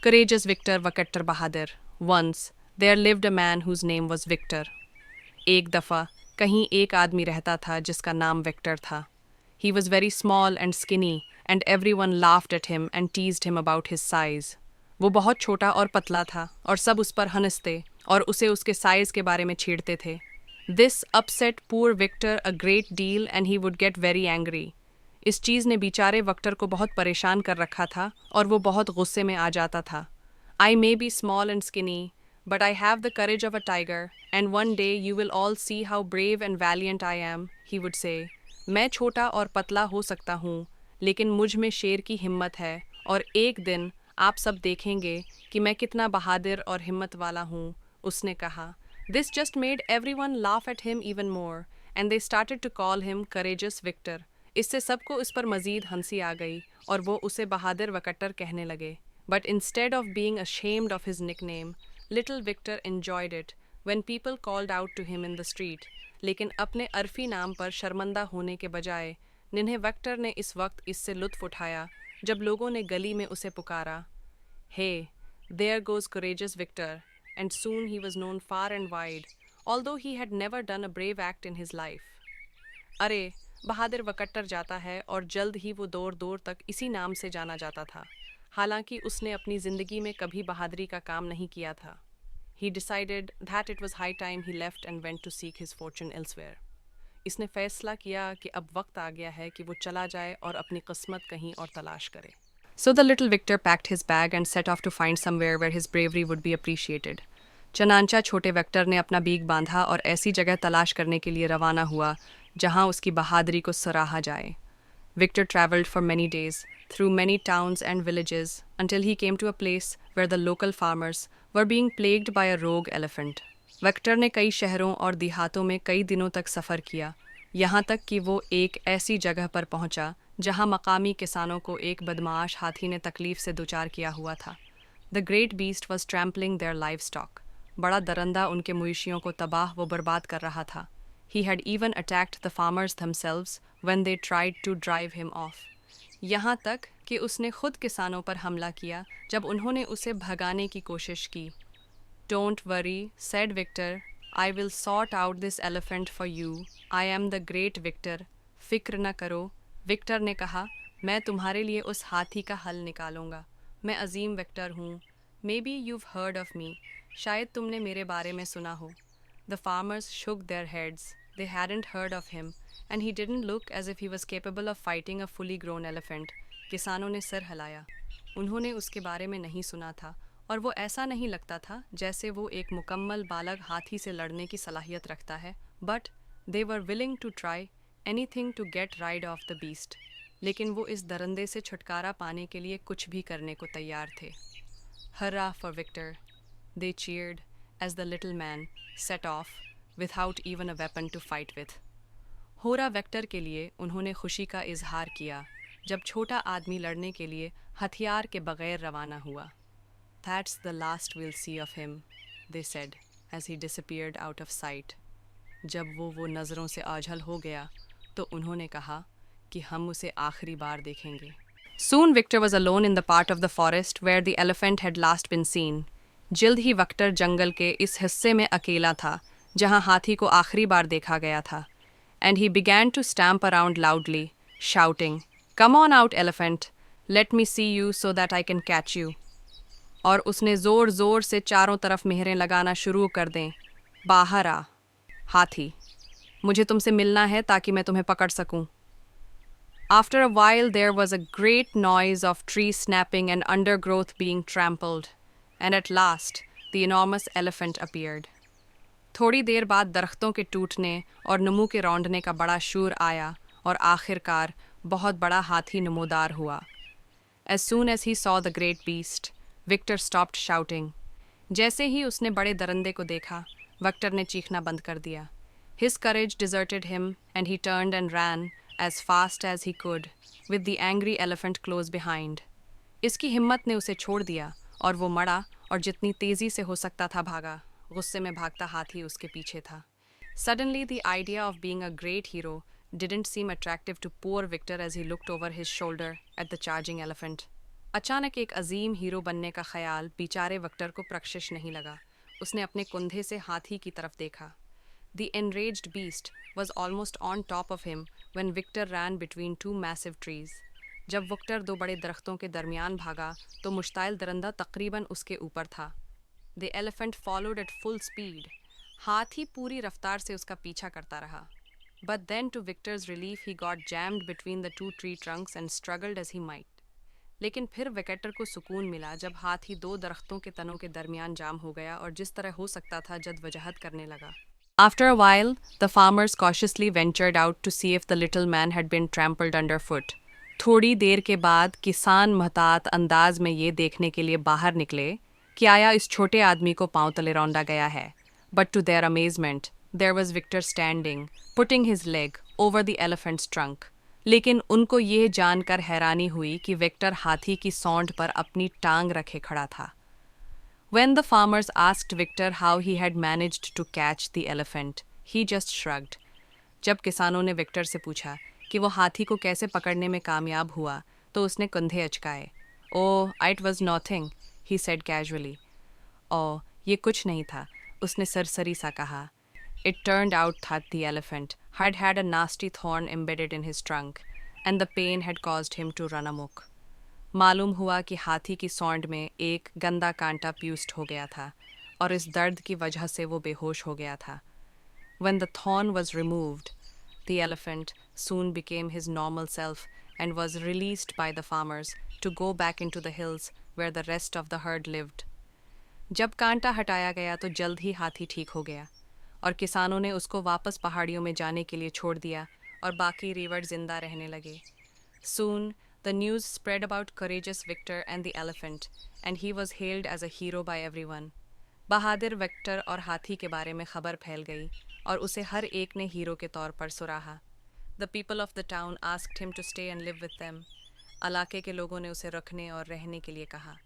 Courageous Victor Vakattar Bahadur. Once there lived a man whose name was Victor. एक दफ़ा कहीं एक आदमी रहता था जिसका नाम विक्टर था. He was very small and skinny, and everyone laughed at him and teased him about his size. वो बहुत छोटा और पतला था और सब उस पर हंसते और उसे उसके साइज के बारे में छेड़ते थे. This upset poor Victor a great deal and he would get very angry. इस चीज़ ने बेचारे विक्टर को बहुत परेशान कर रखा था और वो बहुत गुस्से में आ जाता था. I may be small and skinny, but I have the courage of a tiger, and one day you will all see how brave and valiant I am, he would say. मैं छोटा और पतला हो सकता हूँ, लेकिन मुझ में शेर की हिम्मत है और एक दिन आप सब देखेंगे कि मैं कितना बहादुर और हिम्मत वाला हूँ, उसने कहा. This just made everyone laugh at him even more, and they started to call him Courageous Victor. इससे सबको उस पर मज़ीद हंसी आ गई और वो उसे बहादुर वकट्टर कहने लगे. But instead of being ashamed of his nickname, little Victor enjoyed it when people called out to him in the street. लेकिन अपने अरफी नाम पर शर्मंदा होने के बजाय निन्हे विक्टर ने इस वक्त इससे लुत्फ उठाया जब लोगों ने गली में उसे पुकारा. Hey, there goes courageous Victor, and soon he was known far and wide, although he had never done a brave act in his life. अरे बहादुर वकट्टर जाता है और जल्द ही वो दूर दूर तक इसी नाम से जाना जाता था, हालांकि उसने अपनी ज़िंदगी में कभी बहादुरी का काम नहीं किया था. He decided that it was high time he left and went to seek his fortune elsewhere. इसने फैसला किया कि अब वक्त आ गया है कि वो चला जाए और अपनी किस्मत कहीं और तलाश करे. So the little Victor packed his bag and set off to find somewhere where his bravery would be appreciated. चनांचा छोटे विक्टर ने अपना बीग बांधा और ऐसी जगह तलाश करने के लिए रवाना हुआ जहां उसकी बहादुरी को सराहा जाए. Victor traveled for many days, through many towns and villages, until he came to a place where the local farmers were being plagued by a rogue elephant. Victor ने कई शहरों और देहातों में कई दिनों तक सफ़र किया, यहाँ तक कि वो एक ऐसी जगह पर पहुँचा जहाँ मकामी किसानों को एक बदमाश हाथी ने तकलीफ से दुचार किया हुआ था. The great beast was trampling their livestock. बड़ा दरंदा उनके मवेशियों को तबाह व बर्बाद कर रहा था. He had even attacked the farmers themselves when they tried to drive him off. यहाँ तक कि उसने खुद किसानों पर हमला किया जब उन्होंने उसे भगाने की कोशिश की. Don't worry, said Victor. I will sort out this elephant for you. I am the great Victor. फिक्र न करो, विक्टर ने कहा, मैं तुम्हारे लिए उस हाथी का हल निकालूंगा. मैं अजीम विक्टर हूँ. Maybe you've heard of me. शायद तुमने मेरे बारे में सुना हो. The farmers shook their heads. They hadn't heard of him, and he didn't look as if he was capable of fighting a fully grown elephant. किसानों ने सिर हिलाया. उन्होंने उसके बारे में नहीं सुना था और वो ऐसा नहीं लगता था जैसे वो एक मुकम्मल बालग हाथी से लड़ने की सलाहियत रखता है. But they were willing to try anything to get rid of the beast. लेकिन वो इस दरंदे से छुटकारा पाने के लिए कुछ भी करने को तैयार थे. Hurrah for Victor! They cheered as the little man set off without even a weapon to fight with. होरा वेक्टर के लिए उन्होंने खुशी का इजहार किया जब छोटा आदमी लड़ने के लिए हथियार के बगैर रवाना हुआ. That's the last we'll see of him, they said as he disappeared out of sight. जब वो नज़रों से ओझल हो गया तो उन्होंने कहा कि हम उसे आखिरी बार देखेंगे. Soon Victor was alone in the part of the forest where the elephant had last been seen. जल्द ही विक्टर जंगल के इस हिस्से में अकेला था जहां हाथी को आखिरी बार देखा गया था. And he began to stamp around loudly, shouting, "Come on out, elephant! Let me see you so that I can catch you." और उसने ज़ोर ज़ोर से चारों तरफ मेहरें लगाना शुरू कर दें. बाहर आ, हाथी, मुझे तुमसे मिलना है ताकि मैं तुम्हें पकड़ सकूं. After a while there was a great noise of trees snapping and undergrowth being trampled, and at last the enormous elephant appeared. थोड़ी देर बाद दरख्तों के टूटने और नमू के रौंदने का बड़ा शोर आया और आखिरकार बहुत बड़ा हाथी नमोदार हुआ. As soon as he saw the great beast, Victor stopped shouting. जैसे ही उसने बड़े दरंदे को देखा, विक्टर ने चीखना बंद कर दिया. His courage deserted him and he turned and ran as fast as he could, with the angry elephant close behind. इसकी हिम्मत ने उसे छोड़ दिया और वो मड़ा और जितनी तेज़ी से हो सकता था भागा. गुस्से में भागता हाथी उसके पीछे था. Suddenly the idea of being a great hero didn't seem attractive to poor Victor as he looked over his shoulder at the charging elephant. अचानक एक अजीम हीरो बनने का ख्याल बेचारे विक्टर को प्रकशिश नहीं लगा। उसने अपने कुंधे से हाथी की तरफ देखा। The enraged beast was almost on top of him when Victor ran between two massive trees. जब विक्टर दो बड़े दरख्तों के दरमियान भागा तो मुश्ताइल दरंदा तकरीबन उसके ऊपर था। The elephant followed at full speed. हाथी पूरी रफ्तार से उसका पीछा करता रहा। But then to Victor's relief he got jammed between the two tree trunks and struggled as he might. लेकिन फिर विकेटर को सुकून मिला जब हाथी दो दरख्तों के तनों के दरमियान जाम हो गया और जिस तरह हो सकता था जद्दोजहद करने लगा। After a while, the farmers cautiously ventured out to see if the little man had been trampled underfoot. थोड़ी देर के बाद किसान महतात अंदाज में ये देखने के लिए बाहर निकले कि आया इस छोटे आदमी को पांव तले रौंदा गया है। But to their amazement, there was Victor standing, putting his leg over the elephant's trunk. लेकिन उनको ये जानकर हैरानी हुई कि विक्टर हाथी की सौंड पर अपनी टांग रखे खड़ा था। When the farmers asked Victor how he had managed to catch the elephant, he just shrugged. जब किसानों ने विक्टर से पूछा कि वो हाथी को कैसे पकड़ने में कामयाब हुआ, तो उसने कंधे अचकाए। Oh, it was nothing, he said casually. Oh, ये कुछ नहीं था, उसने सरसरी सा कहा। It turned out that the elephant had had a nasty thorn embedded in his trunk, and the pain had caused him to run amok. मालूम हुआ कि हाथी की सौंड में एक गंदा कांटा प्यूस्ट हो गया था और इस दर्द की वजह से वो बेहोश हो गया था। When the thorn was removed, the elephant soon became his normal self and was released by the farmers to go back into the hills where the rest of the herd lived. जब कांटा हटाया गया तो जल्द ही हाथी ठीक हो गया और किसानों ने उसको वापस पहाड़ियों में जाने के लिए छोड़ दिया और बाकी रीवर जिंदा रहने लगे। Soon, the news spread about courageous Victor and the elephant, and he was hailed as a hero by everyone. बहादुर विक्टर और हाथी के बारे में खबर फैल गई और उसे हर एक ने हीरो के तौर पर सराहा। The people of the town asked him to stay and live with them. इलाके के लोगों ने उसे रखने और रहने के लिए कहा।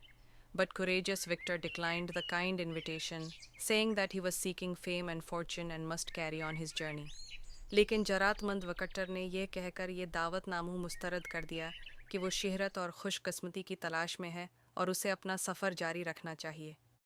But courageous Victor declined the kind invitation, saying that he was seeking fame and fortune and must carry on his journey. लेकिन जरातमंद विक्टर ने यह कहकर ये दावतनामू मुस्तरद कर दिया कि वो शहरत और खुशकिस्मती की तलाश में है और उसे अपना सफ़र जारी रखना चाहिए।